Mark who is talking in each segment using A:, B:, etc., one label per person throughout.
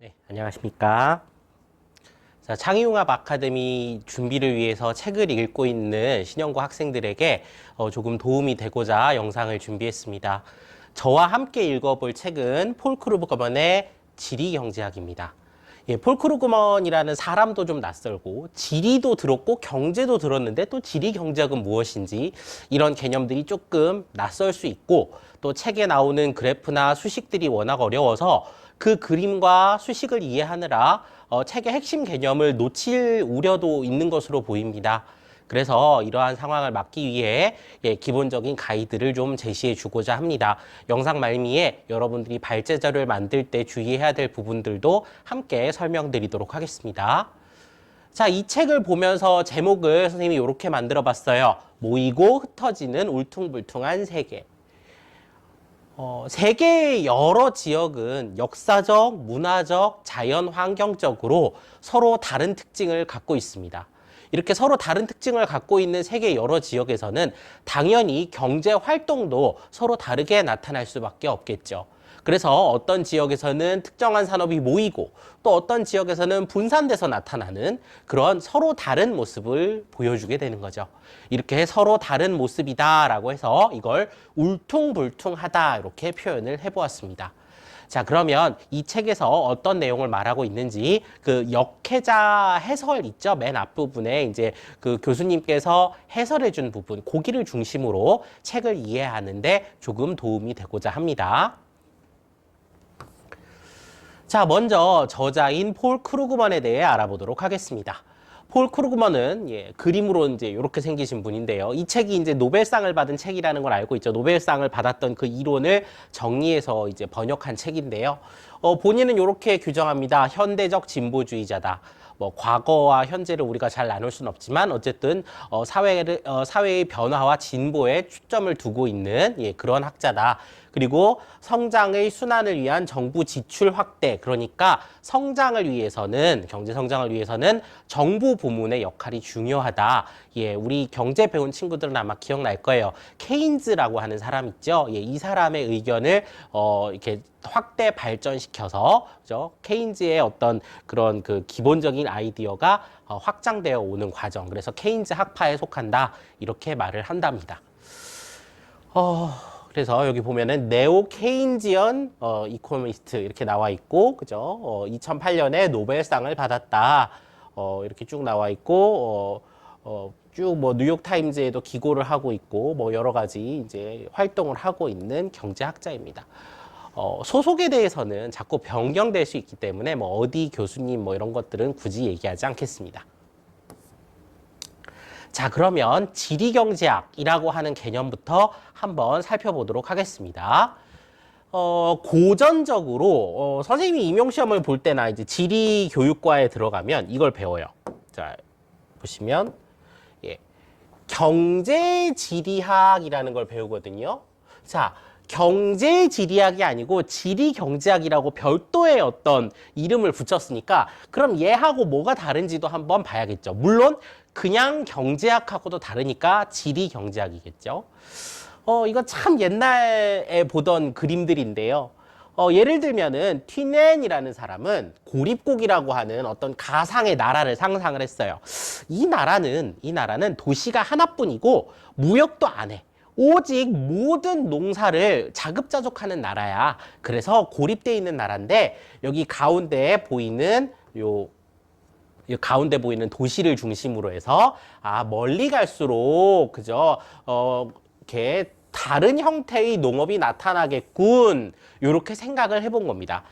A: 네, 안녕하십니까. 자, 창의융합 아카데미 준비를 위해서 책을 읽고 있는 신영고 학생들에게 조금 도움이 되고자 영상을 준비했습니다. 저와 함께 읽어볼 책은 폴 크루그먼의 지리경제학입니다. 예, 폴 크루그먼이라는 사람도 좀 낯설고 지리도 들었고 경제도 들었는데 또 지리경제학은 무엇인지 이런 개념들이 조금 낯설 수 있고 또 책에 나오는 그래프나 수식들이 워낙 어려워서 그 그림과 수식을 이해하느라 책의 핵심 개념을 놓칠 우려도 있는 것으로 보입니다. 그래서 이러한 상황을 막기 위해 기본적인 가이드를 좀 제시해 주고자 합니다. 영상 말미에 여러분들이 발제자료를 만들 때 주의해야 될 부분들도 함께 설명드리도록 하겠습니다. 자, 이 책을 보면서 제목을 선생님이 이렇게 만들어 봤어요. 모이고 흩어지는 울퉁불퉁한 세계. 세계의 여러 지역은 역사적, 문화적, 자연 환경적으로 서로 다른 특징을 갖고 있습니다. 이렇게 서로 다른 특징을 갖고 있는 세계 여러 지역에서는 당연히 경제 활동도 서로 다르게 나타날 수밖에 없겠죠. 그래서 어떤 지역에서는 특정한 산업이 모이고 또 어떤 지역에서는 분산돼서 나타나는 그런 서로 다른 모습을 보여주게 되는 거죠. 이렇게 서로 다른 모습이다라고 해서 이걸 울퉁불퉁하다 이렇게 표현을 해보았습니다. 자, 그러면 이 책에서 어떤 내용을 말하고 있는지 그 역해자 해설 있죠? 맨 앞부분에 이제 그 교수님께서 해설해 준 부분, 거기를 중심으로 책을 이해하는데 조금 도움이 되고자 합니다. 자, 먼저 저자인 폴 크루그먼에 대해 알아보도록 하겠습니다. 폴 크루그먼은 그림으로 이제 이렇게 생기신 분인데요. 이 책이 이제 노벨상을 받은 책이라는 걸 알고 있죠. 노벨상을 받았던 그 이론을 정리해서 이제 번역한 책인데요. 본인은 이렇게 규정합니다. 현대적 진보주의자다. 뭐 과거와 현재를 우리가 잘 나눌 수는 없지만 어쨌든 사회의 변화와 진보에 초점을 두고 있는 그런 학자다. 그리고 성장의 순환을 위한 정부 지출 확대, 그러니까 성장을 위해서는, 경제 성장을 위해서는 정부 부문의 역할이 중요하다. 우리 경제 배운 친구들은 아마 기억날 거예요. 케인즈라고 하는 사람 있죠. 이 사람의 의견을 이렇게 확대 발전시켜서, 그죠? 케인즈의 어떤 그런 그 기본적인 아이디어가 확장되어 오는 과정. 그래서 케인즈 학파에 속한다. 이렇게 말을 한답니다. 그래서 여기 보면은 네오 케인지언 이코노미스트 이렇게 나와 있고, 그죠? 2008년에 노벨상을 받았다. 이렇게 쭉 나와 있고, 쭉 뭐 뉴욕 타임즈에도 기고를 하고 있고, 뭐 여러 가지 이제 활동을 하고 있는 경제학자입니다. 소속에 대해서는 자꾸 변경될 수 있기 때문에 뭐 어디 교수님 뭐 이런 것들은 굳이 얘기하지 않겠습니다. 자, 그러면 지리경제학이라고 하는 개념부터 한번 살펴보도록 하겠습니다. 고전적으로 선생님이 임용시험을 볼 때나 이제 지리교육과에 들어가면 이걸 배워요. 자, 보시면 경제지리학이라는 걸 배우거든요. 자, 경제지리학이 아니고 지리경제학이라고 별도의 어떤 이름을 붙였으니까 그럼 얘하고 뭐가 다른지도 한번 봐야겠죠. 물론 그냥 경제학하고도 다르니까 지리경제학이겠죠. 이거 참 옛날에 보던 그림들인데요. 예를 들면은 튀넨이라는 사람은 고립국이라고 하는 어떤 가상의 나라를 상상을 했어요. 이 나라는 도시가 하나뿐이고 무역도 안 해. 오직 모든 농사를 자급자족하는 나라야. 그래서 고립되어 있는 나라인데 여기 가운데에 보이는 이 가운데 보이는 도시를 중심으로 해서 멀리 갈수록 그죠? 이렇게 다른 형태의 농업이 나타나겠군. 이렇게 생각을 해본 겁니다.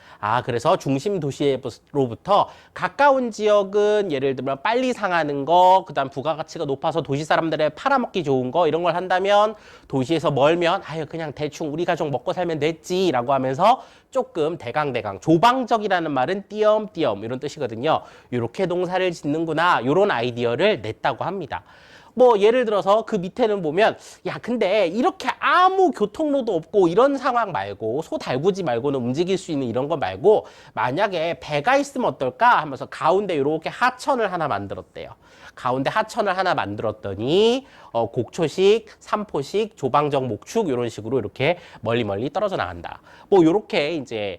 A: 그래서 중심 도시로부터 가까운 지역은 예를 들면 빨리 상하는 거, 그다음 부가가치가 높아서 도시 사람들의 팔아먹기 좋은 거 이런 걸 한다면 도시에서 멀면 그냥 대충 우리 가족 먹고 살면 됐지라고 하면서 조금 대강대강 조방적이라는 말은 띄엄띄엄 이런 뜻이거든요. 이렇게 농사를 짓는구나. 이런 아이디어를 냈다고 합니다. 뭐 예를 들어서 그 밑에는 보면 근데 이렇게 아무 교통로도 없고 이런 상황 말고 소 달구지 말고는 움직일 수 있는 이런 거 말고 만약에 배가 있으면 어떨까 하면서 가운데 이렇게 하천을 하나 만들었대요. 가운데 하천을 하나 만들었더니 곡초식, 삼포식, 조방적 목축 이런 식으로 이렇게 멀리 떨어져 나간다. 뭐 이렇게 이제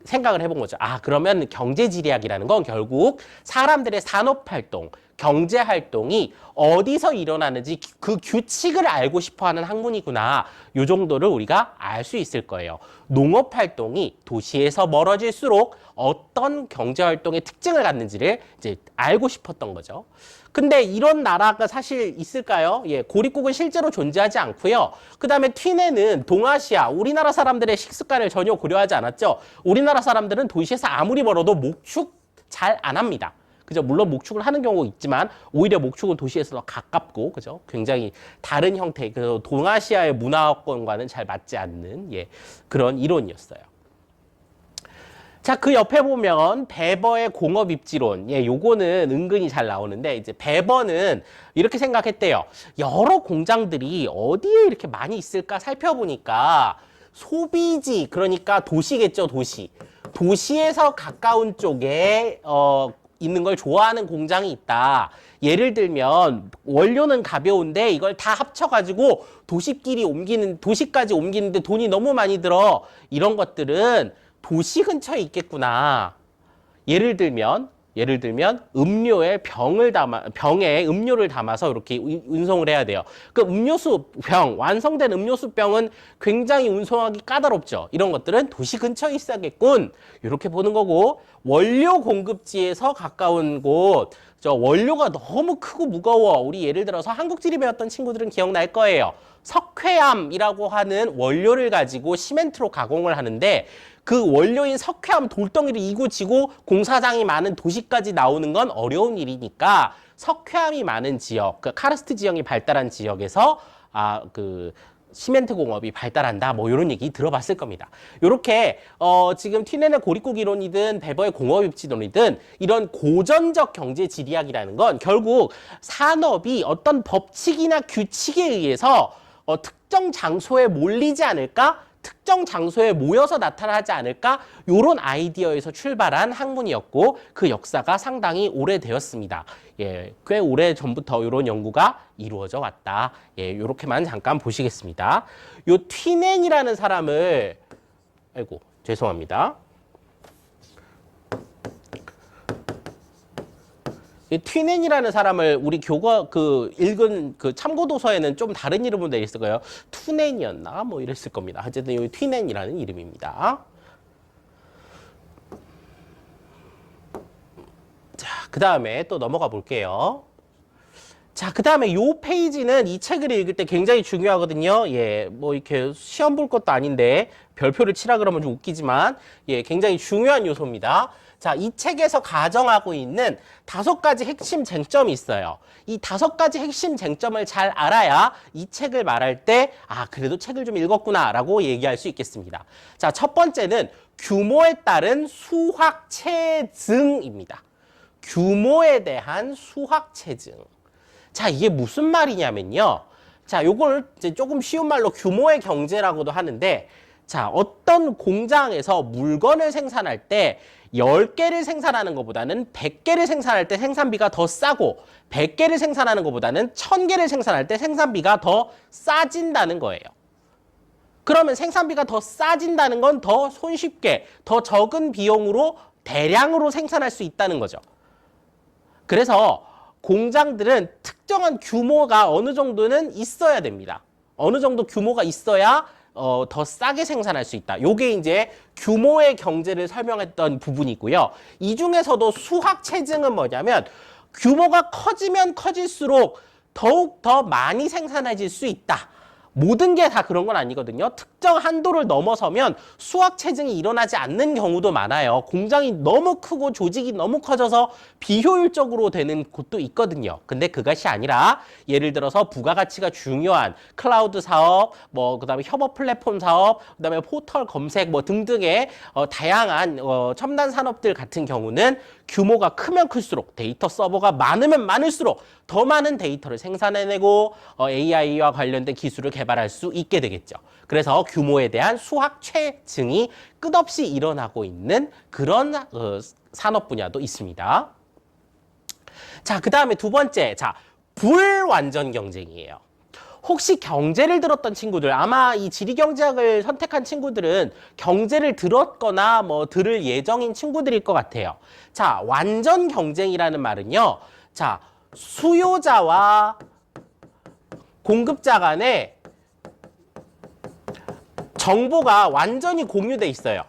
A: 생각을 해본 거죠. 아, 그러면 경제지리학이라는 건 결국 사람들의 산업활동, 경제활동이 어디서 일어나는지 그 규칙을 알고 싶어하는 학문이구나. 요 정도를 우리가 알 수 있을 거예요. 농업활동이 도시에서 멀어질수록 어떤 경제활동의 특징을 갖는지를 이제 알고 싶었던 거죠. 근데 이런 나라가 사실 있을까요? 예, 고립국은 실제로 존재하지 않고요. 그 다음에 튀네는 동아시아, 우리나라 사람들의 식습관을 전혀 고려하지 않았죠. 우리나라 사람들은 도시에서 아무리 멀어도 목축 잘 안 합니다. 그죠? 물론 목축을 하는 경우가 있지만 오히려 목축은 도시에서 더 가깝고, 그죠? 굉장히 다른 형태, 그 동아시아의 문화권과는 잘 맞지 않는 예, 그런 이론이었어요. 자, 그 옆에 보면 베버의 공업 입지론. 예, 요거는 은근히 잘 나오는데 이제 베버는 이렇게 생각했대요. 여러 공장들이 어디에 이렇게 많이 있을까 살펴보니까 소비지, 그러니까 도시겠죠, 도시. 도시에서 가까운 쪽에 있는 걸 좋아하는 공장이 있다. 예를 들면 원료는 가벼운데 이걸 다 합쳐가지고 도시까지 옮기는데 돈이 너무 많이 들어. 이런 것들은 도시 근처에 있겠구나. 예를 들면 음료에 병에 음료를 담아서 이렇게 운송을 해야 돼요. 그 음료수 병, 완성된 음료수 병은 굉장히 운송하기 까다롭죠. 이런 것들은 도시 근처에 있어야겠군. 이렇게 보는 거고, 원료 공급지에서 가까운 곳, 저 원료가 너무 크고 무거워. 우리 예를 들어서 한국지리 배웠던 친구들은 기억날 거예요. 석회암이라고 하는 원료를 가지고 시멘트로 가공을 하는데 그 원료인 석회암 돌덩이를 이고 지고 공사장이 많은 도시까지 나오는 건 어려운 일이니까 석회암이 많은 지역, 그 카르스트 지형이 발달한 지역에서 시멘트 공업이 발달한다. 뭐 이런 얘기 들어봤을 겁니다. 이렇게 지금 튀넨의 고립국 이론이든 베버의 공업 입지론이든 이런 고전적 경제 지리학이라는 건 결국 산업이 어떤 법칙이나 규칙에 의해서 특정 장소에 몰리지 않을까? 특정 장소에 모여서 나타나지 않을까? 이런 아이디어에서 출발한 학문이었고 그 역사가 상당히 오래되었습니다. 예, 꽤 오래 전부터 이런 연구가 이루어져 왔다. 예, 이렇게만 잠깐 보시겠습니다. 요 튀넨이라는 사람을 아이고 죄송합니다. 이 튀넨이라는 사람을 우리 읽은 그 참고 도서에는 좀 다른 이름으로 돼 있을 거예요. 투넨이었나? 뭐 이랬을 겁니다. 어쨌든 이 튀넨이라는 이름입니다. 자, 그 다음에 또 넘어가 볼게요. 자, 그 다음에 요 페이지는 이 책을 읽을 때 굉장히 중요하거든요. 예, 뭐 이렇게 시험 볼 것도 아닌데 별표를 치라 그러면 좀 웃기지만 예, 굉장히 중요한 요소입니다. 자, 이 책에서 가정하고 있는 5가지 핵심 쟁점이 있어요. 이 5가지 핵심 쟁점을 잘 알아야 이 책을 말할 때, 아, 그래도 책을 좀 읽었구나, 라고 얘기할 수 있겠습니다. 자, 첫 번째는 규모에 따른 수학체증입니다. 규모에 대한 수학체증. 자, 이게 무슨 말이냐면요. 자, 요걸 이제 조금 쉬운 말로 규모의 경제라고도 하는데, 자, 어떤 공장에서 물건을 생산할 때 10개를 생산하는 것보다는 100개를 생산할 때 생산비가 더 싸고 100개를 생산하는 것보다는 1000개를 생산할 때 생산비가 더 싸진다는 거예요. 그러면 생산비가 더 싸진다는 건 더 손쉽게, 더 적은 비용으로 대량으로 생산할 수 있다는 거죠. 그래서 공장들은 특정한 규모가 어느 정도는 있어야 됩니다. 어느 정도 규모가 있어야 더 싸게 생산할 수 있다. 요게 이제 규모의 경제를 설명했던 부분이고요. 이 중에서도 수학체증은 뭐냐면 규모가 커지면 커질수록 더욱 더 많이 생산해질 수 있다. 모든 게 다 그런 건 아니거든요. 특정 한도를 넘어서면 수학체증이 일어나지 않는 경우도 많아요. 공장이 너무 크고 조직이 너무 커져서 비효율적으로 되는 곳도 있거든요. 근데 그것이 아니라 예를 들어서 부가가치가 중요한 클라우드 사업, 뭐 그다음에 협업 플랫폼 사업, 그다음에 포털 검색 뭐 등등의 다양한 첨단 산업들 같은 경우는 규모가 크면 클수록 데이터 서버가 많으면 많을수록 더 많은 데이터를 생산해내고 AI와 관련된 기술을 개발할 수 있게 되겠죠. 그래서 규모에 대한 수학체증이 끝없이 일어나고 있는 그런 산업 분야도 있습니다. 자, 그 다음에 두 번째, 자, 불완전 경쟁이에요. 혹시 경제를 들었던 친구들, 아마 이 지리경제학을 선택한 친구들은 경제를 들었거나 뭐 들을 예정인 친구들일 것 같아요. 자, 완전 경쟁이라는 말은요. 자, 수요자와 공급자 간에 정보가 완전히 공유돼 있어요.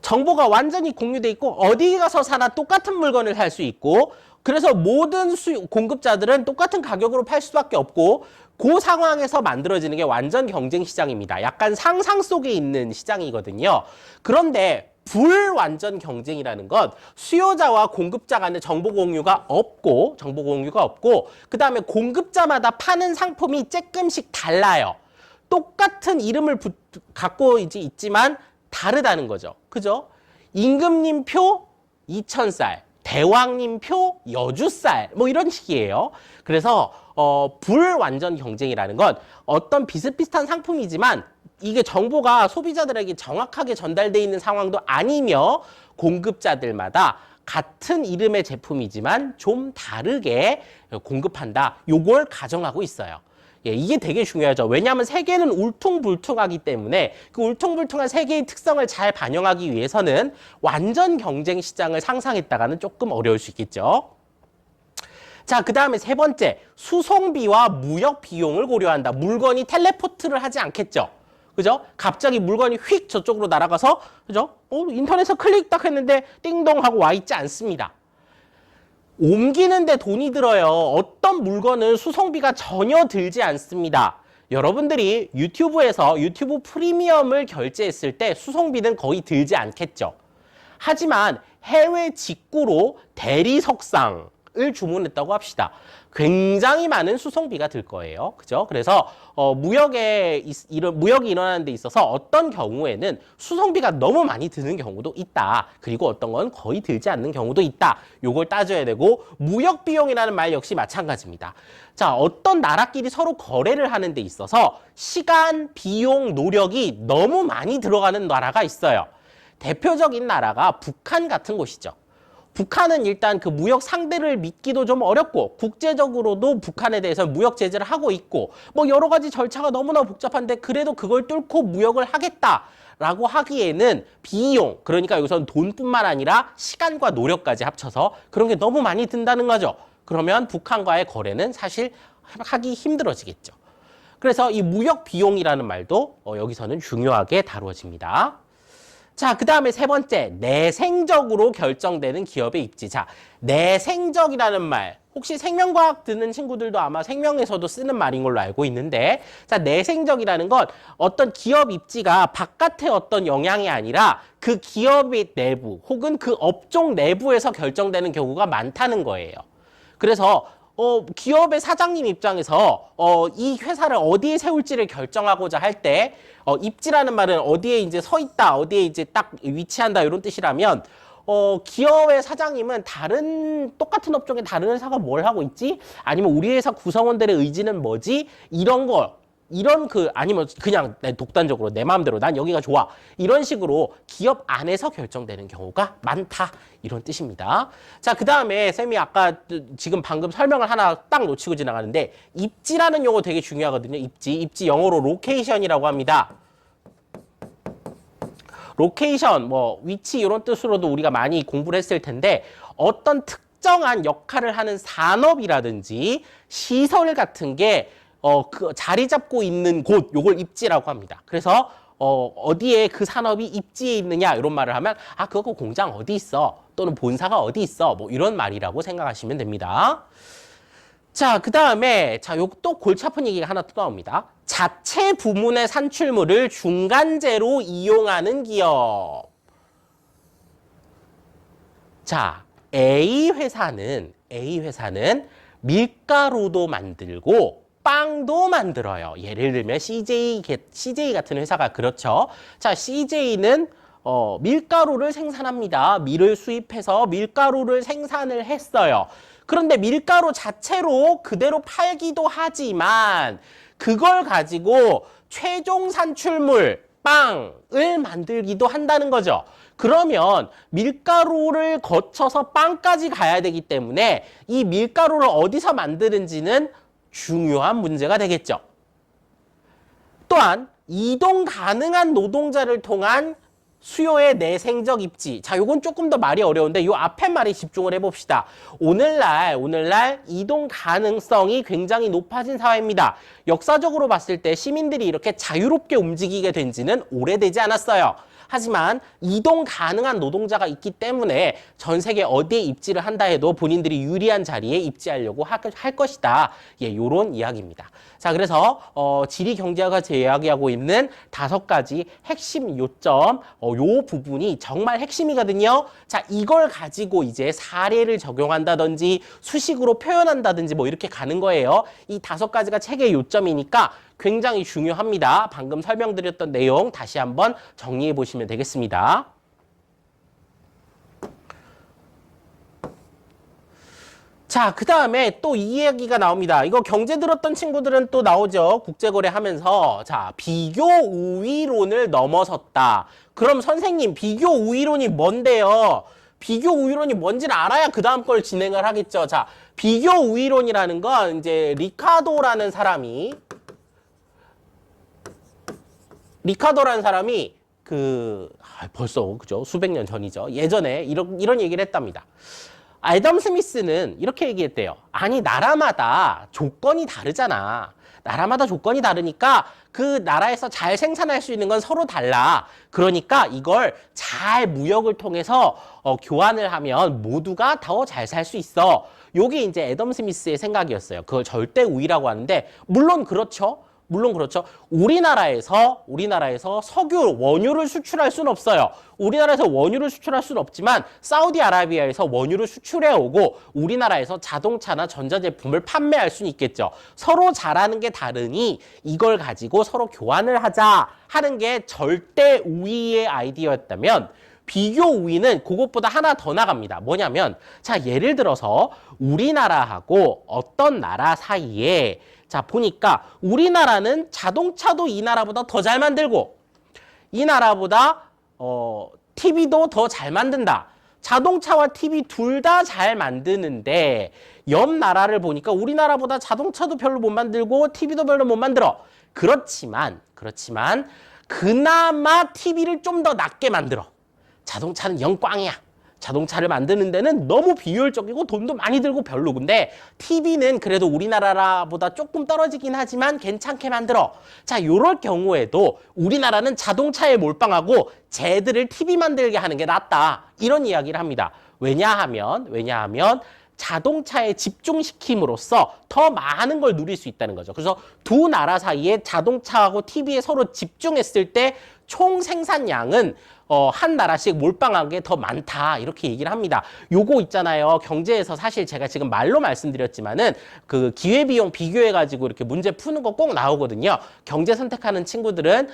A: 정보가 완전히 공유돼 있고 어디 가서 사나 똑같은 물건을 살 수 있고 그래서 모든 공급자들은 똑같은 가격으로 팔 수밖에 없고 그 상황에서 만들어지는 게 완전 경쟁 시장입니다. 약간 상상 속에 있는 시장이거든요. 그런데 불완전 경쟁이라는 건 수요자와 공급자 간의 정보 공유가 없고 그 다음에 공급자마다 파는 상품이 조금씩 달라요. 똑같은 이름을 갖고 이제 있지만 다르다는 거죠. 그죠? 임금님표 2,000쌀, 대왕님표 여주쌀 뭐 이런 식이에요. 그래서 불완전 경쟁이라는 건 어떤 비슷비슷한 상품이지만 이게 정보가 소비자들에게 정확하게 전달돼 있는 상황도 아니며 공급자들마다 같은 이름의 제품이지만 좀 다르게 공급한다. 요걸 가정하고 있어요. 예, 이게 되게 중요하죠. 왜냐하면 세계는 울퉁불퉁하기 때문에 그 울퉁불퉁한 세계의 특성을 잘 반영하기 위해서는 완전 경쟁 시장을 상상했다가는 조금 어려울 수 있겠죠. 자, 그 다음에 세 번째, 수송비와 무역 비용을 고려한다. 물건이 텔레포트를 하지 않겠죠. 그죠? 갑자기 물건이 휙 저쪽으로 날아가서, 그죠? 인터넷에서 클릭 딱 했는데 띵동 하고 와 있지 않습니다. 옮기는데 돈이 들어요. 어떤 물건은 수송비가 전혀 들지 않습니다. 여러분들이 유튜브에서 유튜브 프리미엄을 결제했을 때 수송비는 거의 들지 않겠죠. 하지만 해외 직구로 대리석상을 주문했다고 합시다. 굉장히 많은 수송비가 들 거예요. 그죠? 그래서 무역이 일어나는 데 있어서 어떤 경우에는 수송비가 너무 많이 드는 경우도 있다. 그리고 어떤 건 거의 들지 않는 경우도 있다. 요걸 따져야 되고 무역 비용이라는 말 역시 마찬가지입니다. 자, 어떤 나라끼리 서로 거래를 하는 데 있어서 시간, 비용, 노력이 너무 많이 들어가는 나라가 있어요. 대표적인 나라가 북한 같은 곳이죠. 북한은 일단 그 무역 상대를 믿기도 좀 어렵고 국제적으로도 북한에 대해서 무역 제재를 하고 있고 뭐 여러 가지 절차가 너무나 복잡한데 그래도 그걸 뚫고 무역을 하겠다라고 하기에는 비용, 그러니까 여기서는 돈뿐만 아니라 시간과 노력까지 합쳐서 그런 게 너무 많이 든다는 거죠. 그러면 북한과의 거래는 사실 하기 힘들어지겠죠. 그래서 이 무역 비용이라는 말도 여기서는 중요하게 다루어집니다. 자, 그 다음에 세 번째, 내생적으로 결정되는 기업의 입지. 자, 내생적이라는 말, 혹시 생명과학 듣는 친구들도 아마 생명에서도 쓰는 말인 걸로 알고 있는데, 자, 내생적이라는 건 어떤 기업 입지가 바깥의 어떤 영향이 아니라 그 기업의 내부 혹은 그 업종 내부에서 결정되는 경우가 많다는 거예요. 그래서 기업의 사장님 입장에서 이 회사를 어디에 세울지를 결정하고자 할 때 입지라는 말은 어디에 이제 서 있다, 어디에 이제 딱 위치한다 이런 뜻이라면 기업의 사장님은 똑같은 업종의 다른 회사가 뭘 하고 있지? 아니면 우리 회사 구성원들의 의지는 뭐지? 아니면 그냥 독단적으로 내 마음대로 난 여기가 좋아. 이런 식으로 기업 안에서 결정되는 경우가 많다. 이런 뜻입니다. 자, 그 다음에 쌤이 아까 지금 방금 설명을 하나 딱 놓치고 지나가는데 입지라는 용어 되게 중요하거든요. 입지 영어로 로케이션이라고 합니다. 로케이션, 뭐 위치 이런 뜻으로도 우리가 많이 공부를 했을 텐데 어떤 특정한 역할을 하는 산업이라든지 시설 같은 게 그 자리 잡고 있는 곳, 요걸 입지라고 합니다. 그래서 어디에 그 산업이 입지에 있느냐 이런 말을 하면 그거 공장 어디 있어? 또는 본사가 어디 있어? 뭐 이런 말이라고 생각하시면 됩니다. 자, 그 다음에 또 골치 아픈 얘기가 하나 또 나옵니다. 자체 부문의 산출물을 중간재로 이용하는 기업. 자, A 회사는 밀가루도 만들고 빵도 만들어요. 예를 들면 CJ 같은 회사가 그렇죠. 자, CJ는 밀가루를 생산합니다. 밀을 수입해서 밀가루를 생산을 했어요. 그런데 밀가루 자체로 그대로 팔기도 하지만 그걸 가지고 최종 산출물 빵을 만들기도 한다는 거죠. 그러면 밀가루를 거쳐서 빵까지 가야 되기 때문에 이 밀가루를 어디서 만드는지는 중요한 문제가 되겠죠. 또한 이동 가능한 노동자를 통한 수요의 내생적 입지. 자, 요건 조금 더 말이 어려운데 요 앞에 말에 집중을 해봅시다. 오늘날 이동 가능성이 굉장히 높아진 사회입니다. 역사적으로 봤을 때 시민들이 이렇게 자유롭게 움직이게 된 지는 오래되지 않았어요. 하지만 이동 가능한 노동자가 있기 때문에 전 세계 어디에 입지를 한다 해도 본인들이 유리한 자리에 입지하려고 할 것이다. 예, 요런 이야기입니다. 자, 그래서 지리 경제학가 이야기하고 있는 5가지 핵심 요점, 요 부분이 정말 핵심이거든요. 자, 이걸 가지고 이제 사례를 적용한다든지 수식으로 표현한다든지 뭐 이렇게 가는 거예요. 이 5가지가 책의 요점이니까 굉장히 중요합니다. 방금 설명드렸던 내용 다시 한번 정리해 보시면 되겠습니다. 자, 그 다음에 또 이 이야기가 나옵니다. 이거 경제 들었던 친구들은 또 나오죠. 국제거래 하면서. 자, 비교 우위론을 넘어섰다. 그럼 선생님, 비교 우위론이 뭔데요? 비교 우위론이 뭔지를 알아야 그 다음 걸 진행을 하겠죠. 자, 비교 우위론이라는 건 이제 리카도라는 사람이 벌써 그죠? 수백 년 전이죠. 예전에 이런 얘기를 했답니다. 애덤 스미스는 이렇게 얘기했대요. 아니, 나라마다 조건이 다르잖아. 나라마다 조건이 다르니까 그 나라에서 잘 생산할 수 있는 건 서로 달라. 그러니까 이걸 잘 무역을 통해서 교환을 하면 모두가 더 잘 살 수 있어. 요게 이제 애덤 스미스의 생각이었어요. 그걸 절대 우위라고 하는데 물론 그렇죠. 우리나라에서 석유, 원유를 수출할 수는 없어요. 우리나라에서 원유를 수출할 수는 없지만 사우디아라비아에서 원유를 수출해 오고 우리나라에서 자동차나 전자제품을 판매할 수는 있겠죠. 서로 잘하는 게 다르니 이걸 가지고 서로 교환을 하자 하는 게 절대 우위의 아이디어였다면 비교 우위는 그것보다 하나 더 나갑니다. 뭐냐면 자, 예를 들어서 우리나라하고 어떤 나라 사이에 자, 보니까 우리나라는 자동차도 이 나라보다 더 잘 만들고 이 나라보다 TV도 더 잘 만든다. 자동차와 TV 둘 다 잘 만드는데 옆 나라를 보니까 우리나라보다 자동차도 별로 못 만들고 TV도 별로 못 만들어. 그렇지만 그나마 TV를 좀 더 낫게 만들어. 자동차는 영꽝이야. 자동차를 만드는 데는 너무 비효율적이고 돈도 많이 들고 별로근데 TV는 그래도 우리나라보다 조금 떨어지긴 하지만 괜찮게 만들어. 자, 요럴 경우에도 우리나라는 자동차에 몰빵하고 쟤들을 TV 만들게 하는 게 낫다. 이런 이야기를 합니다. 왜냐하면 자동차에 집중시킴으로써 더 많은 걸 누릴 수 있다는 거죠. 그래서 두 나라 사이에 자동차하고 TV에 서로 집중했을 때 총 생산량은 한 나라씩 몰빵한 게 더 많다 이렇게 얘기를 합니다. 요거 있잖아요. 경제에서 사실 제가 지금 말로 말씀드렸지만은 그 기회비용 비교해가지고 이렇게 문제 푸는 거 꼭 나오거든요. 경제 선택하는 친구들은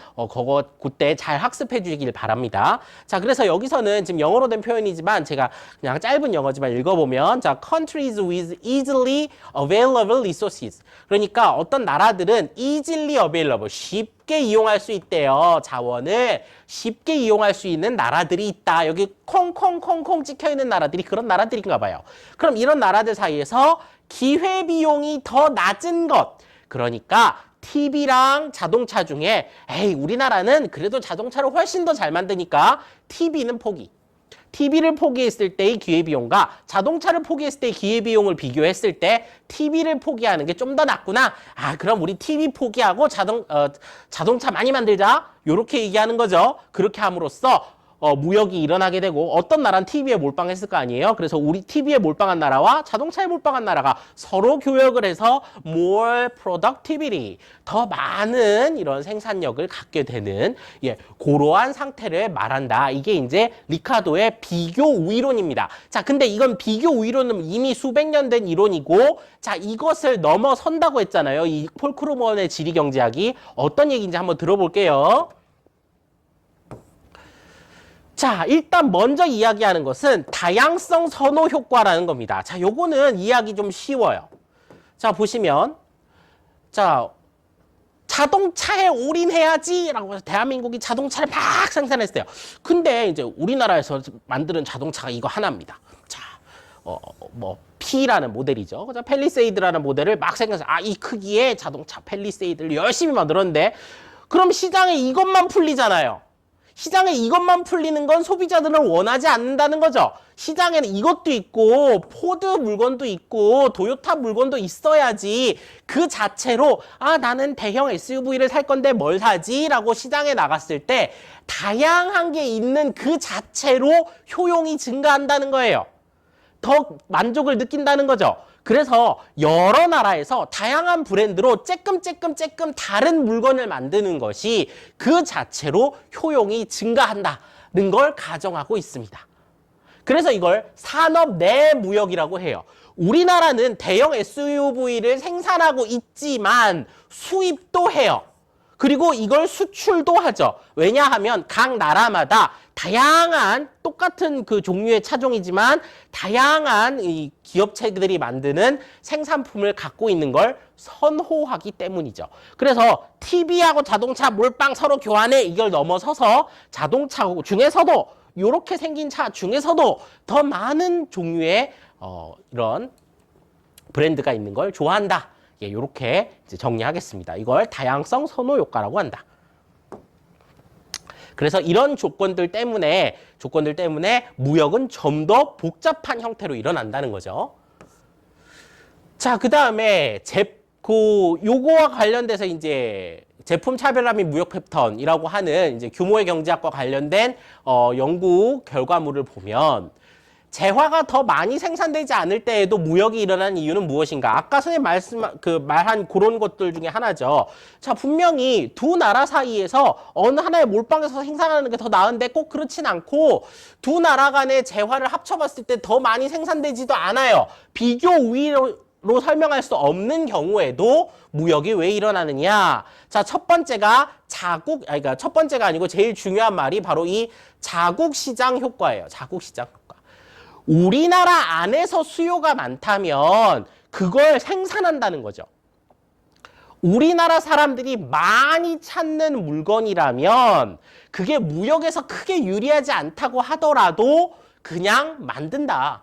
A: 그때 잘 학습해 주시길 바랍니다. 자, 그래서 여기서는 지금 영어로 된 표현이지만 제가 그냥 짧은 영어지만 읽어보면 자, countries with easily available resources. 그러니까 어떤 나라들은 easily available, 쉽게 이용할 수 있대요. 자원을 쉽게 이용할 수 있는 나라들이 있다. 여기 콩콩콩콩 찍혀있는 나라들이 그런 나라들인가 봐요. 그럼 이런 나라들 사이에서 기회비용이 더 낮은 것. 그러니까 TV랑 자동차 중에 우리나라는 그래도 자동차를 훨씬 더 잘 만드니까 TV는 포기. TV를 포기했을 때의 기회비용과 자동차를 포기했을 때의 기회비용을 비교했을 때 TV를 포기하는 게 좀 더 낫구나. 아, 그럼 우리 TV 포기하고 자동차 많이 만들자. 요렇게 얘기하는 거죠. 그렇게 함으로써 무역이 일어나게 되고 어떤 나라는 TV에 몰빵했을 거 아니에요. 그래서 우리 TV에 몰빵한 나라와 자동차에 몰빵한 나라가 서로 교역을 해서 more productivity, 더 많은 이런 생산력을 갖게 되는 그러한 상태를 말한다. 이게 이제 리카도의 비교 우위론입니다. 자, 근데 이건 비교 우위론은 이미 수백 년 된 이론이고 자, 이것을 넘어선다고 했잖아요. 이 폴 크루먼의 지리 경제학이 어떤 얘기인지 한번 들어볼게요. 자, 일단 먼저 이야기하는 것은 다양성 선호 효과라는 겁니다. 자, 요거는 이야기 좀 쉬워요. 자, 보시면 자, 자동차에 올인해야지 라고 해서 대한민국이 자동차를 막 생산했어요. 근데 이제 우리나라에서 만드는 자동차가 이거 하나입니다. 자, P라는 모델이죠. 그죠? 팰리세이드라는 모델을 막 생각해서 이 크기의 자동차 팰리세이드를 열심히 만들었는데 그럼 시장에 이것만 풀리잖아요. 시장에 이것만 풀리는 건 소비자들은 원하지 않는다는 거죠. 시장에는 이것도 있고 포드 물건도 있고 도요타 물건도 있어야지 그 자체로 나는 대형 SUV를 살 건데 뭘 사지? 라고 시장에 나갔을 때 다양한 게 있는 그 자체로 효용이 증가한다는 거예요. 더 만족을 느낀다는 거죠. 그래서 여러 나라에서 다양한 브랜드로 쬐끔 다른 물건을 만드는 것이 그 자체로 효용이 증가한다는 걸 가정하고 있습니다. 그래서 이걸 산업 내 무역이라고 해요. 우리나라는 대형 SUV를 생산하고 있지만 수입도 해요. 그리고 이걸 수출도 하죠. 왜냐하면 각 나라마다 다양한 똑같은 그 종류의 차종이지만 다양한 이 기업체들이 만드는 생산품을 갖고 있는 걸 선호하기 때문이죠. 그래서 TV하고 자동차 몰빵 서로 교환해 이걸 넘어서서 자동차 중에서도 이렇게 생긴 차 중에서도 더 많은 종류의 이런 브랜드가 있는 걸 좋아한다. 이렇게 정리하겠습니다. 이걸 다양성 선호 효과라고 한다. 그래서 이런 조건들 때문에 무역은 좀 더 복잡한 형태로 일어난다는 거죠. 자, 그 다음에 요거와 관련돼서 이제 제품 차별화 및 무역 패턴이라고 하는 이제 규모의 경제학과 관련된 연구 결과물을 보면 재화가 더 많이 생산되지 않을 때에도 무역이 일어나는 이유는 무엇인가? 아까 선생님 말한 그런 것들 중에 하나죠. 자, 분명히 두 나라 사이에서 어느 하나의 몰빵에서 생산하는 게 더 나은데 꼭 그렇진 않고 두 나라 간의 재화를 합쳐봤을 때 더 많이 생산되지도 않아요. 비교 우위로 설명할 수 없는 경우에도 무역이 왜 일어나느냐? 자, 첫 번째가 첫 번째가 아니고 제일 중요한 말이 바로 이 자국 시장 효과예요. 자국 시장 효과. 우리나라 안에서 수요가 많다면 그걸 생산한다는 거죠. 우리나라 사람들이 많이 찾는 물건이라면 그게 무역에서 크게 유리하지 않다고 하더라도 그냥 만든다.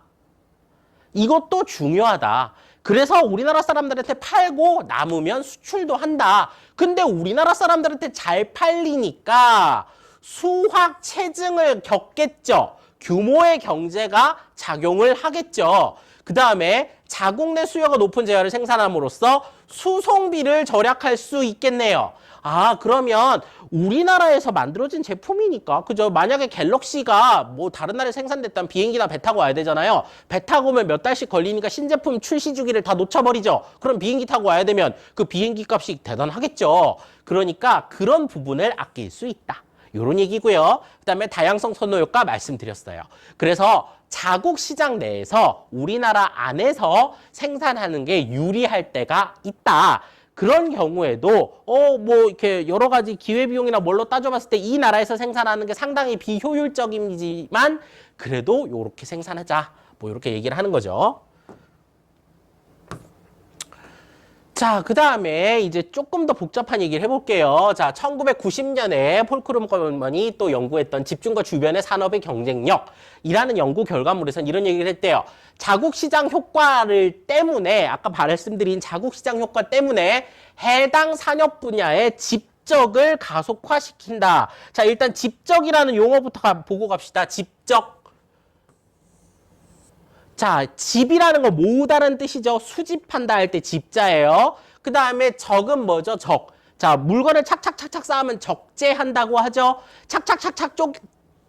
A: 이것도 중요하다. 그래서 우리나라 사람들한테 팔고 남으면 수출도 한다. 근데 우리나라 사람들한테 잘 팔리니까 수확 체증을 겪겠죠. 규모의 경제가 작용을 하겠죠. 그 다음에 자국 내 수요가 높은 재화를 생산함으로써 수송비를 절약할 수 있겠네요. 그러면 우리나라에서 만들어진 제품이니까 그죠? 만약에 갤럭시가 뭐 다른 나라에 생산됐다면 비행기나 배 타고 와야 되잖아요. 배 타고 오면 몇 달씩 걸리니까 신제품 출시 주기를 다 놓쳐버리죠. 그럼 비행기 타고 와야 되면 그 비행기 값이 대단하겠죠. 그러니까 그런 부분을 아낄 수 있다. 이런 얘기고요. 그 다음에 다양성 선호 효과 말씀드렸어요. 그래서 자국 시장 내에서 우리나라 안에서 생산하는 게 유리할 때가 있다. 그런 경우에도 뭐 이렇게 여러 가지 기회비용이나 뭘로 따져봤을 때 이 나라에서 생산하는 게 상당히 비효율적이지만 그래도 이렇게 생산하자. 뭐 이렇게 얘기를 하는 거죠. 자, 그 다음에 이제 조금 더 복잡한 얘기를 해볼게요. 자, 1990년에 폴크룸먼이 또 연구했던 집중과 주변의 산업의 경쟁력이라는 연구 결과물에서는 이런 얘기를 했대요. 자국시장 효과를 때문에, 아까 말씀드린 자국시장 효과 때문에 해당 산업 분야의 집적을 가속화시킨다. 자, 일단 집적이라는 용어부터 보고 갑시다. 집적. 자, 집이라는 거 모으다는 뜻이죠. 수집한다 할 때 집자예요. 그 다음에 적은 뭐죠? 적. 자, 물건을 착착착착 쌓으면 적재한다고 하죠. 착착착착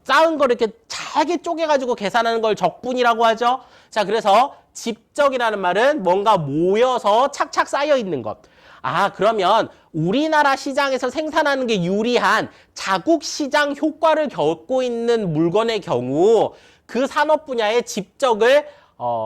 A: 쌓은 걸 이렇게 잘게 쪼개가지고 계산하는 걸 적분이라고 하죠. 자, 그래서 집적이라는 말은 뭔가 모여서 착착 쌓여 있는 것. 그러면 우리나라 시장에서 생산하는 게 유리한 자국 시장 효과를 겪고 있는 물건의 경우 그 산업 분야의 집적을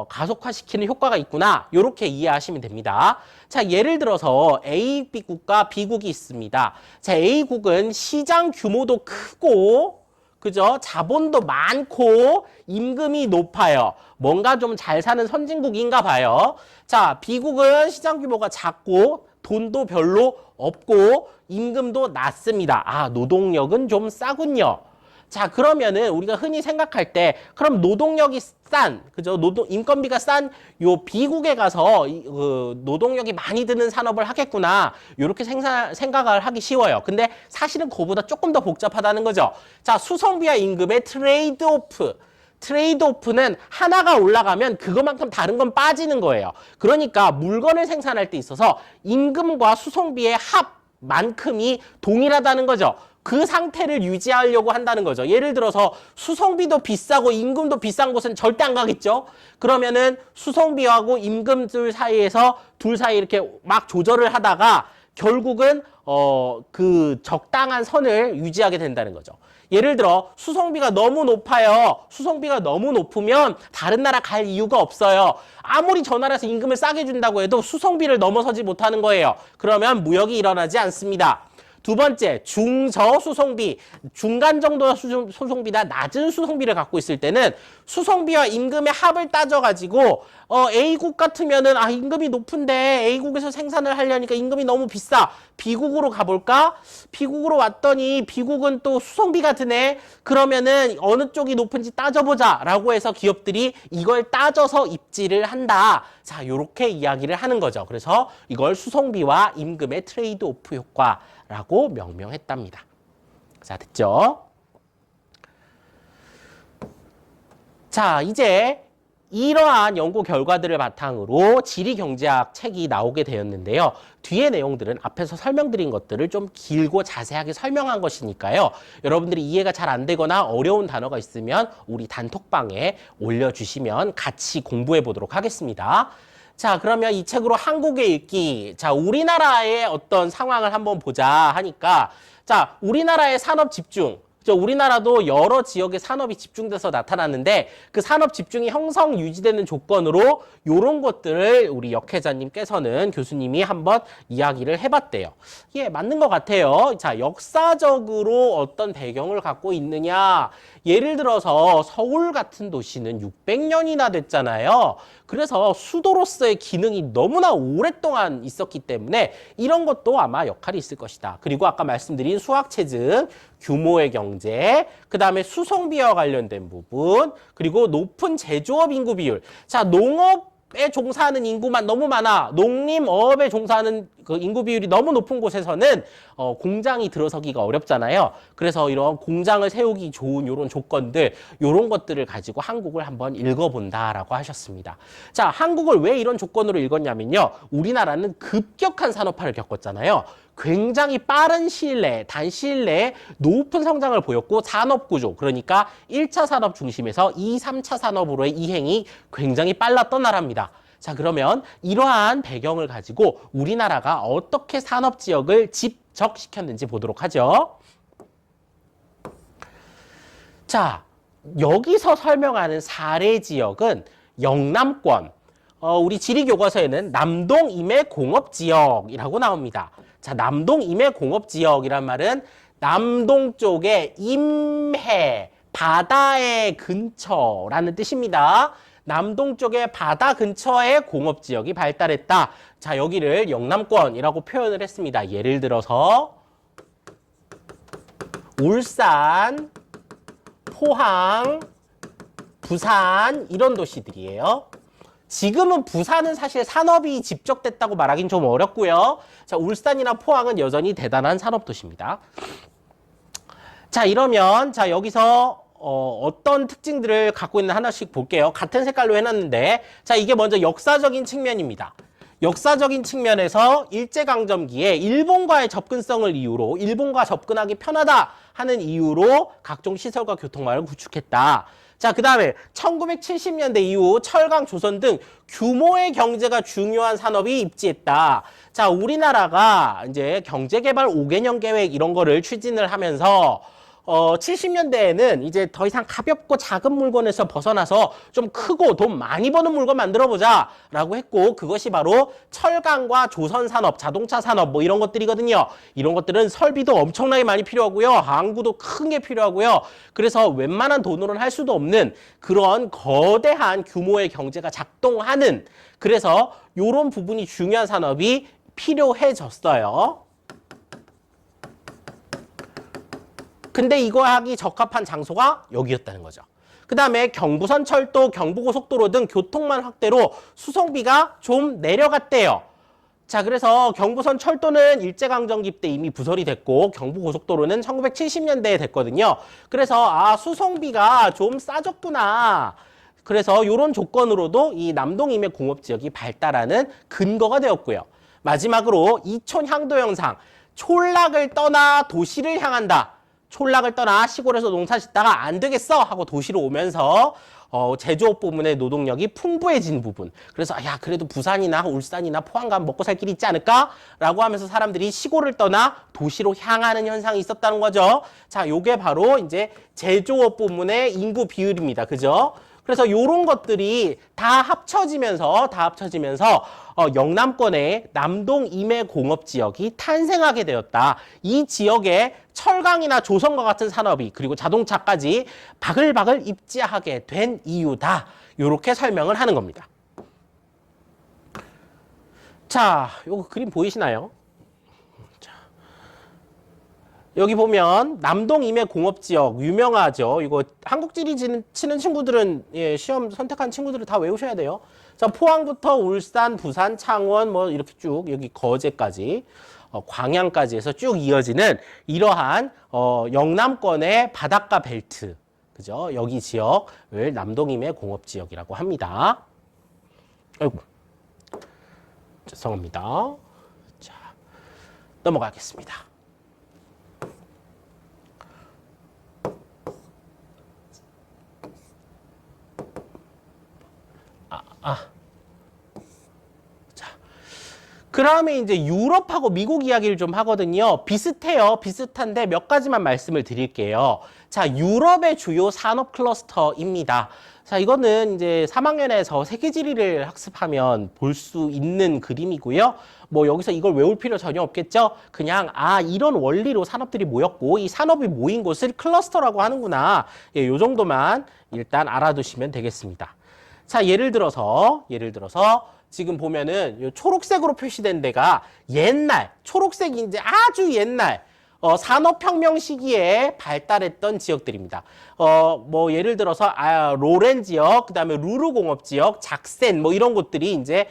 A: 가속화시키는 효과가 있구나. 이렇게 이해하시면 됩니다. 자, 예를 들어서 A국과 B국이 있습니다. 자, A국은 시장 규모도 크고, 그죠? 자본도 많고, 임금이 높아요. 뭔가 좀 잘 사는 선진국인가 봐요. 자, B국은 시장 규모가 작고, 돈도 별로 없고, 임금도 낮습니다. 노동력은 좀 싸군요. 자, 그러면은 우리가 흔히 생각할 때 그럼 노동력이 싼, 그죠? 인건비가 싼 요 비국에 가서 노동력이 많이 드는 산업을 하겠구나. 요렇게 생각을 하기 쉬워요. 근데 사실은 그거보다 조금 더 복잡하다는 거죠. 자, 수송비와 임금의 트레이드오프. 트레이드오프는 하나가 올라가면 그것만큼 다른 건 빠지는 거예요. 그러니까 물건을 생산할 때 있어서 임금과 수송비의 합만큼이 동일하다는 거죠. 그 상태를 유지하려고 한다는 거죠. 예를 들어서 수송비도 비싸고 임금도 비싼 곳은 절대 안 가겠죠. 그러면은 수송비하고 임금들 사이에서 둘 사이 이렇게 막 조절을 하다가 결국은 그 적당한 선을 유지하게 된다는 거죠. 예를 들어 수송비가 너무 높아요. 수송비가 너무 높으면 다른 나라 갈 이유가 없어요. 아무리 저 나라에서 임금을 싸게 준다고 해도 수송비를 넘어서지 못하는 거예요. 그러면 무역이 일어나지 않습니다. 두 번째, 중저수송비, 중간 정도의 수송비나 낮은 수송비를 갖고 있을 때는 수송비와 임금의 합을 따져가지고 A국 같으면은 임금이 높은데 A국에서 생산을 하려니까 임금이 너무 비싸. B국으로 가볼까? B국으로 왔더니 B국은 또 수송비가 드네. 그러면은 어느 쪽이 높은지 따져보자 라고 해서 기업들이 이걸 따져서 입지를 한다. 자, 요렇게 이야기를 하는 거죠. 그래서 이걸 수송비와 임금의 트레이드 오프 효과 라고 명명했답니다. 자, 됐죠? 자, 이제 이러한 연구 결과들을 바탕으로 지리경제학 책이 나오게 되었는데요. 뒤에 내용들은 앞에서 설명드린 것들을 좀 길고 자세하게 설명한 것이니까요. 여러분들이 이해가 잘 안 되거나 어려운 단어가 있으면 우리 단톡방에 올려주시면 같이 공부해 보도록 하겠습니다. 자, 그러면 이 책으로 한국의 읽기. 자, 우리나라의 어떤 상황을 한번 보자 하니까, 자, 우리나라의 산업 집중. 우리나라도 여러 지역의 산업이 집중돼서 나타났는데 그 산업 집중이 형성 유지되는 조건으로 이런 것들을 우리 역회자님께서는 교수님이 한번 이야기를 해봤대요. 예, 맞는 것 같아요. 자, 역사적으로 어떤 배경을 갖고 있느냐. 예를 들어서 서울 같은 도시는 600년이나 됐잖아요. 그래서 수도로서의 기능이 너무나 오랫동안 있었기 때문에 이런 것도 아마 역할이 있을 것이다. 그리고 아까 말씀드린 수학체증, 규모의 경제, 그 다음에 수송비와 관련된 부분, 그리고 높은 제조업 인구 비율. 자, 농업에 종사하는 인구만 너무 많아. 농림어업에 종사하는 그 인구 비율이 너무 높은 곳에서는 공장이 들어서기가 어렵잖아요. 그래서 이런 공장을 세우기 좋은 이런 조건들, 이런 것들을 가지고 한국을 한번 읽어본다라고 하셨습니다. 자, 한국을 왜 이런 조건으로 읽었냐면요. 우리나라는 급격한 산업화를 겪었잖아요. 굉장히 빠른 시일 내에, 단시일 내에 높은 성장을 보였고 산업구조, 그러니까 1차 산업 중심에서 2, 3차 산업으로의 이행이 굉장히 빨랐던 나라입니다. 자, 그러면 이러한 배경을 가지고 우리나라가 어떻게 산업지역을 집적시켰는지 보도록 하죠. 자, 여기서 설명하는 사례지역은 영남권, 우리 지리교과서에는 남동 임해공업지역이라고 나옵니다. 자, 남동 임해공업지역이란 말은 남동 쪽에 임해, 바다의 근처라는 뜻입니다. 남동 쪽의 바다 근처에 공업지역이 발달했다. 자, 여기를 영남권이라고 표현을 했습니다. 예를 들어서 울산, 포항, 부산 이런 도시들이에요. 지금은 부산은 사실 산업이 집적됐다고 말하기는 좀 어렵고요. 자, 울산이나 포항은 여전히 대단한 산업도시입니다. 자, 이러면 자 여기서 어떤 특징들을 갖고 있는 하나씩 볼게요. 같은 색깔로 해놨는데 자, 이게 먼저 역사적인 측면입니다. 역사적인 측면에서 일제강점기에 일본과의 접근성을 이유로 일본과 접근하기 편하다 하는 이유로 각종 시설과 교통망을 구축했다. 자, 그 다음에 1970년대 이후 철강, 조선 등 규모의 경제가 중요한 산업이 입지했다. 자, 우리나라가 이제 경제개발 5개년 계획 이런 거를 추진을 하면서 70년대에는 이제 더 이상 가볍고 작은 물건에서 벗어나서 좀 크고 돈 많이 버는 물건 만들어보자 라고 했고, 그것이 바로 철강과 조선산업, 자동차 산업 뭐 이런 것들이거든요. 이런 것들은 설비도 엄청나게 많이 필요하고요. 항구도 큰 게 필요하고요. 그래서 웬만한 돈으로는 할 수도 없는 그런 거대한 규모의 경제가 작동하는, 그래서 이런 부분이 중요한 산업이 필요해졌어요. 근데 이거 하기 적합한 장소가 여기였다는 거죠. 그 다음에 경부선 철도, 경부고속도로 등 교통망 확대로 수송비가 좀 내려갔대요. 자, 그래서 경부선 철도는 일제강점기 때 이미 부설이 됐고 경부고속도로는 1970년대에 됐거든요. 그래서 수송비가 좀 싸졌구나. 그래서 이런 조건으로도 이 남동임의 공업지역이 발달하는 근거가 되었고요. 마지막으로 이촌 향도 영상, 촌락을 떠나 도시를 향한다. 촌락을 떠나 시골에서 농사 짓다가 안 되겠어 하고 도시로 오면서 제조업 부문의 노동력이 풍부해진 부분. 그래서 야 그래도 부산이나 울산이나 포항 가면 먹고 살 길이 있지 않을까? 라고 하면서 사람들이 시골을 떠나 도시로 향하는 현상이 있었다는 거죠. 자, 요게 바로 이제 제조업 부문의 인구 비율입니다. 그죠? 그래서 요런 것들이 다 합쳐지면서 영남권의 남동 임해 공업 지역이 탄생하게 되었다. 이 지역에 철강이나 조선과 같은 산업이 그리고 자동차까지 바글바글 입지하게 된 이유다. 요렇게 설명을 하는 겁니다. 자, 요거 그림 보이시나요? 여기 보면 남동 임해 공업 지역 유명하죠. 이거 한국지리 치는 친구들은 시험 선택한 친구들은 다 외우셔야 돼요. 자, 포항부터 울산, 부산, 창원 뭐 이렇게 쭉 여기 거제까지 광양까지 해서 쭉 이어지는 이러한 영남권의 바닷가 벨트. 그죠? 여기 지역을 남동 임해 공업 지역이라고 합니다. 아이고. 죄송합니다. 자, 넘어가겠습니다. 자, 그 다음에 이제 유럽하고 미국 이야기를 좀 하거든요. 비슷해요. 비슷한데 몇 가지만 말씀을 드릴게요. 자, 유럽의 주요 산업 클러스터입니다. 자, 이거는 이제 3학년에서 세계지리를 학습하면 볼 수 있는 그림이고요. 뭐 여기서 이걸 외울 필요 전혀 없겠죠? 그냥 이런 원리로 산업들이 모였고 이 산업이 모인 곳을 클러스터라고 하는구나. 요 정도만 일단 알아두시면 되겠습니다. 자, 예를 들어서 지금 보면은 요 초록색으로 표시된 데가 옛날, 초록색이 이제 아주 옛날 산업혁명 시기에 발달했던 지역들입니다. 뭐 예를 들어서 로렌 지역, 그다음에 루르 공업 지역, 작센 뭐 이런 곳들이 이제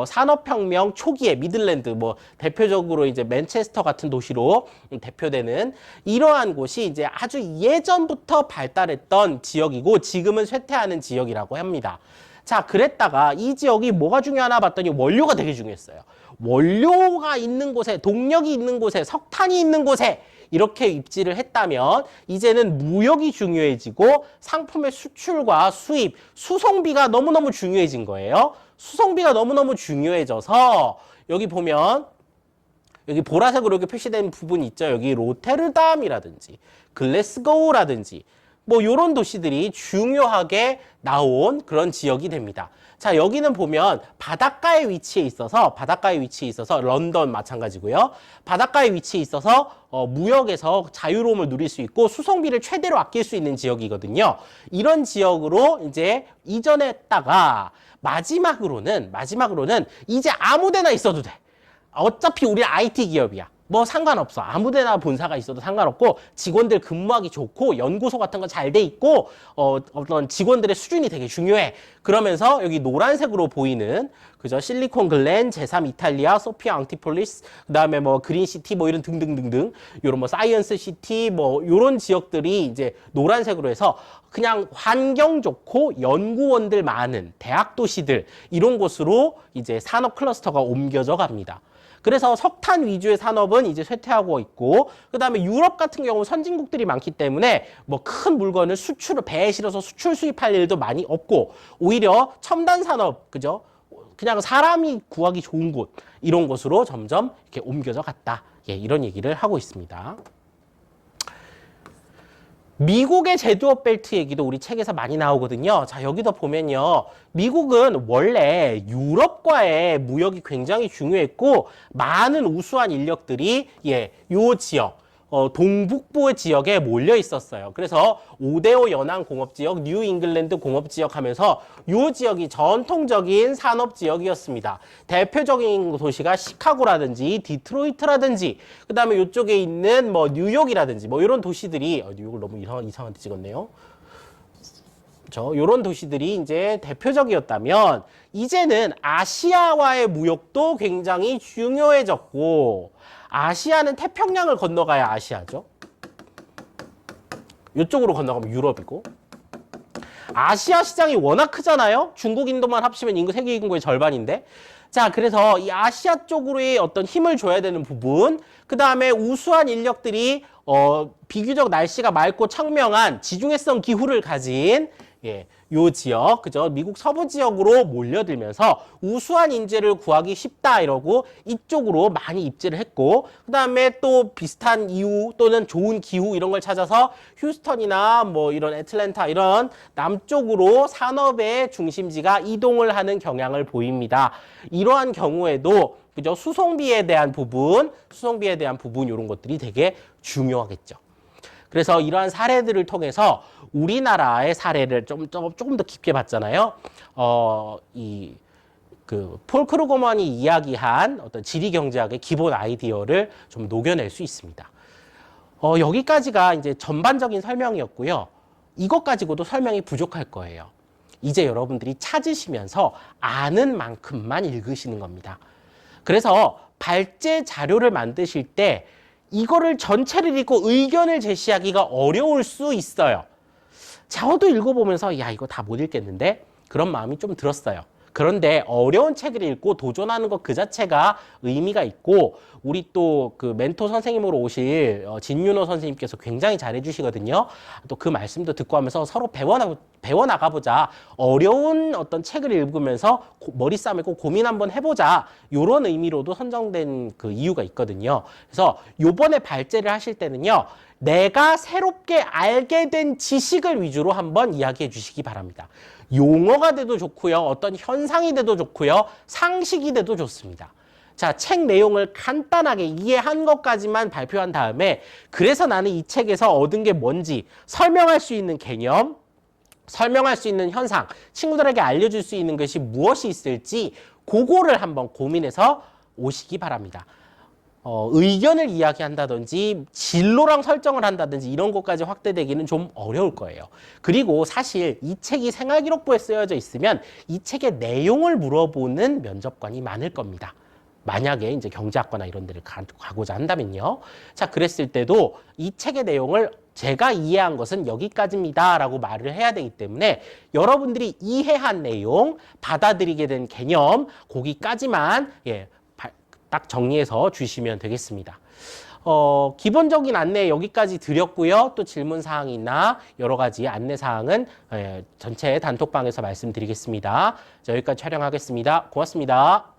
A: 산업혁명 초기에 미들랜드 뭐 대표적으로 이제 맨체스터 같은 도시로 대표되는 이러한 곳이 이제 아주 예전부터 발달했던 지역이고 지금은 쇠퇴하는 지역이라고 합니다. 자, 그랬다가 이 지역이 뭐가 중요하나 봤더니 원료가 되게 중요했어요. 원료가 있는 곳에, 동력이 있는 곳에, 석탄이 있는 곳에 이렇게 입지를 했다면 이제는 무역이 중요해지고 상품의 수출과 수입, 수송비가 너무너무 중요해진 거예요. 수송비가 너무너무 중요해져서 여기 보면 여기 보라색으로 이렇게 표시된 부분이 있죠. 여기 로테르담이라든지 글래스고우라든지 뭐 요런 도시들이 중요하게 나온 그런 지역이 됩니다. 자, 여기는 보면 바닷가에 위치해 있어서 런던 마찬가지고요. 바닷가에 위치해 있어서 무역에서 자유로움을 누릴 수 있고 수송비를 최대로 아낄 수 있는 지역이거든요. 이런 지역으로 이제 이전했다가 마지막으로는 이제 아무 데나 있어도 돼. 어차피 우리 IT 기업이야. 뭐 상관없어. 아무데나 본사가 있어도 상관없고 직원들 근무하기 좋고 연구소 같은 거 잘 돼 있고 어떤 직원들의 수준이 되게 중요해. 그러면서 여기 노란색으로 보이는 그죠? 실리콘글렌, 제3 이탈리아, 소피아 앙티폴리스, 그다음에 뭐 그린시티 뭐 이런 등등등등 요런 뭐 사이언스 시티 뭐 요런 지역들이 이제 노란색으로 해서 그냥 환경 좋고 연구원들 많은 대학 도시들 이런 곳으로 이제 산업 클러스터가 옮겨져 갑니다. 그래서 석탄 위주의 산업은 이제 쇠퇴하고 있고 그다음에 유럽 같은 경우 선진국들이 많기 때문에 뭐 큰 물건을 배에 실어서 수출 수입할 일도 많이 없고 오히려 첨단 산업 그죠? 그냥 사람이 구하기 좋은 곳 이런 곳으로 점점 이렇게 옮겨져 갔다. 예, 이런 얘기를 하고 있습니다. 미국의 제조업 벨트 얘기도 우리 책에서 많이 나오거든요. 자, 여기도 보면요. 미국은 원래 유럽과의 무역이 굉장히 중요했고 많은 우수한 인력들이 요 지역 동북부 지역에 몰려 있었어요. 그래서 5대5 연안 공업지역, 뉴 잉글랜드 공업지역 하면서 이 지역이 전통적인 산업지역이었습니다. 대표적인 도시가 시카고라든지 디트로이트라든지 그 다음에 이쪽에 있는 뭐 뉴욕이라든지 뭐 이런 도시들이 뉴욕을 너무 이상한데 찍었네요. 이런 도시들이 이제 대표적이었다면 이제는 아시아와의 무역도 굉장히 중요해졌고 아시아는 태평양을 건너가야 아시아죠. 이쪽으로 건너가면 유럽이고 아시아 시장이 워낙 크잖아요. 중국, 인도만 합치면 인구 세계 인구의 절반인데 자, 그래서 이 아시아 쪽으로의 어떤 힘을 줘야 되는 부분 그 다음에 우수한 인력들이 비교적 날씨가 맑고 청명한 지중해성 기후를 가진 요 지역, 그죠? 미국 서부 지역으로 몰려들면서 우수한 인재를 구하기 쉽다 이러고 이쪽으로 많이 입지를 했고 그 다음에 또 비슷한 이유 또는 좋은 기후 이런 걸 찾아서 휴스턴이나 뭐 이런 애틀랜타 이런 남쪽으로 산업의 중심지가 이동을 하는 경향을 보입니다. 이러한 경우에도 그죠? 수송비에 대한 부분 이런 것들이 되게 중요하겠죠. 그래서 이러한 사례들을 통해서 우리나라의 사례를 조금 더 깊게 봤잖아요. 폴 크루거만이 이야기한 어떤 지리 경제학의 기본 아이디어를 좀 녹여낼 수 있습니다. 여기까지가 이제 전반적인 설명이었고요. 이것 가지고도 설명이 부족할 거예요. 이제 여러분들이 찾으시면서 아는 만큼만 읽으시는 겁니다. 그래서 발제 자료를 만드실 때 이거를 전체를 읽고 의견을 제시하기가 어려울 수 있어요. 저도 읽어보면서 야 이거 다 못 읽겠는데 그런 마음이 좀 들었어요. 그런데 어려운 책을 읽고 도전하는 것 그 자체가 의미가 있고 우리 또 그 멘토 선생님으로 오실 진윤호 선생님께서 굉장히 잘해주시거든요. 또 그 말씀도 듣고 하면서 서로 배워나가보자. 어려운 어떤 책을 읽으면서 머리 싸매고 고민 한번 해보자. 이런 의미로도 선정된 그 이유가 있거든요. 그래서 요번에 발제를 하실 때는요. 내가 새롭게 알게 된 지식을 위주로 한번 이야기해 주시기 바랍니다. 용어가 돼도 좋고요. 어떤 현상이 돼도 좋고요. 상식이 돼도 좋습니다. 자, 책 내용을 간단하게 이해한 것까지만 발표한 다음에 그래서 나는 이 책에서 얻은 게 뭔지 설명할 수 있는 개념, 설명할 수 있는 현상, 친구들에게 알려줄 수 있는 것이 무엇이 있을지 그거를 한번 고민해서 오시기 바랍니다. 의견을 이야기한다든지 진로랑 설정을 한다든지 이런 것까지 확대되기는 좀 어려울 거예요. 그리고 사실 이 책이 생활기록부에 쓰여져 있으면 이 책의 내용을 물어보는 면접관이 많을 겁니다. 만약에 이제 경제학과나 이런 데를 가고자 한다면요. 자, 그랬을 때도 이 책의 내용을 제가 이해한 것은 여기까지입니다 라고 말을 해야 되기 때문에 여러분들이 이해한 내용, 받아들이게 된 개념, 거기까지만 딱 정리해서 주시면 되겠습니다. 기본적인 안내 여기까지 드렸고요. 또 질문사항이나 여러 가지 안내사항은 전체 단톡방에서 말씀드리겠습니다. 자, 여기까지 촬영하겠습니다. 고맙습니다.